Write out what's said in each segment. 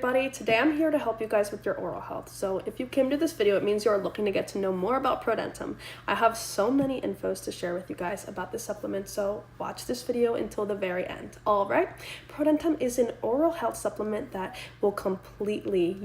everybody, today I'm here to help you guys with your oral health. So if you came to this video, it means you're looking to get to know more about ProDentim. I have so many infos to share with you guys about this supplement, so watch this video until the very end. Alright, ProDentim is an oral health supplement that will completely,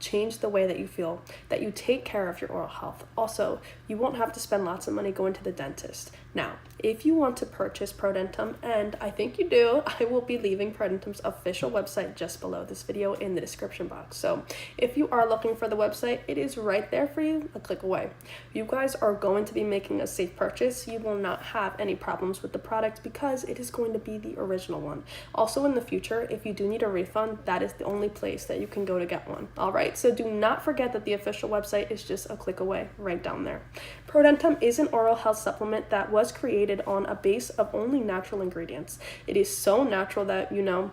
change the way that you feel, that you take care of your oral health. Also, you won't have to spend lots of money going to the dentist. Now, if you want to purchase ProDentim, and I think you do, I will be leaving ProDentim's official website just below this video in the description box. So if you are looking for the website, it is right there for you, a click away. You guys are going to be making a safe purchase. You will not have any problems with the product because it is going to be the original one. Also in the future, if you do need a refund, that is the only place that you can go to get one. All right, so do not forget that the official website is just a click away right down there. ProDentim is an oral health supplement that was created on a base of only natural ingredients. It is so natural that,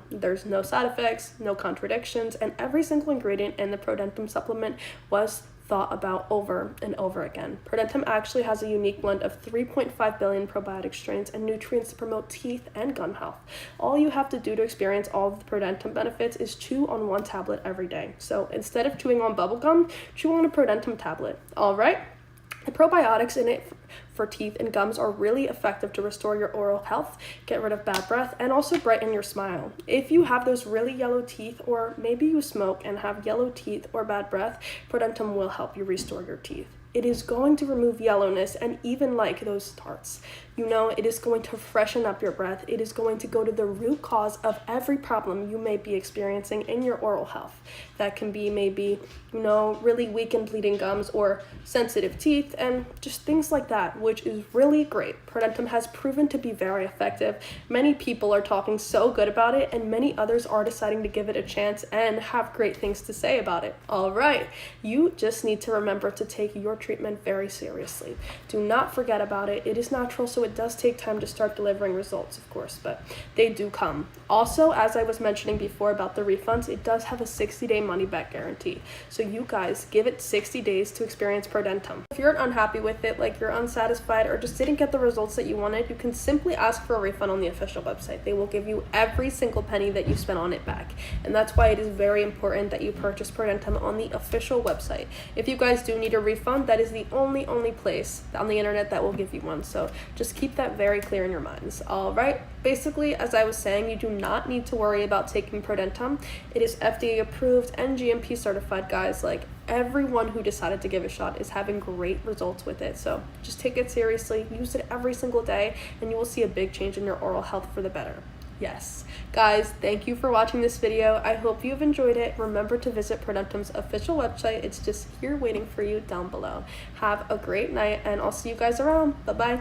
there's no side effects, no contradictions, and every single ingredient in the ProDentim supplement was thought about over and over again. ProDentim actually has a unique blend of 3.5 billion probiotic strains and nutrients to promote teeth and gum health. All you have to do to experience all of the ProDentim benefits is chew on one tablet every day. So instead of chewing on bubble gum, chew on a ProDentim tablet. All right? The probiotics in it for teeth and gums are really effective to restore your oral health, get rid of bad breath, and also brighten your smile. If you have those really yellow teeth, or maybe you smoke and have yellow teeth or bad breath, ProDentim will help you restore your teeth. It is going to remove yellowness and even like those starts. It is going to freshen up your breath. It is going to go to the root cause of every problem you may be experiencing in your oral health. That can be maybe, really weak and bleeding gums or sensitive teeth and just things like that, which is really great. ProDentim has proven to be very effective. Many people are talking so good about it, and many others are deciding to give it a chance and have great things to say about it. All right, you just need to remember to take your treatment very seriously. Do not forget about it. It is natural, so it does take time to start delivering results, of course, but they do come. Also, as I was mentioning before about the refunds, it does have a 60-day money-back guarantee. So you guys give it 60 days to experience ProDentim. If you're unhappy with it, like you're unsatisfied or just didn't get the results that you wanted, you can simply ask for a refund on the official website. They will give you every single penny that you spent on it back. And that's why it is very important that you purchase ProDentim on the official website. If you guys do need a refund, that is the only place on the internet that will give you one. So just keep that very clear in your minds. All right. Basically, as I was saying, you do not need to worry about taking ProDentim. It is FDA approved and GMP certified, guys. Like everyone who decided to give it a shot is having great results with it. So just take it seriously, use it every single day, and you will see a big change in your oral health for the better. Yes. Guys, thank you for watching this video. I hope you've enjoyed it. Remember to visit ProDentim's official website. It's just here waiting for you down below. Have a great night, and I'll see you guys around. Bye-bye.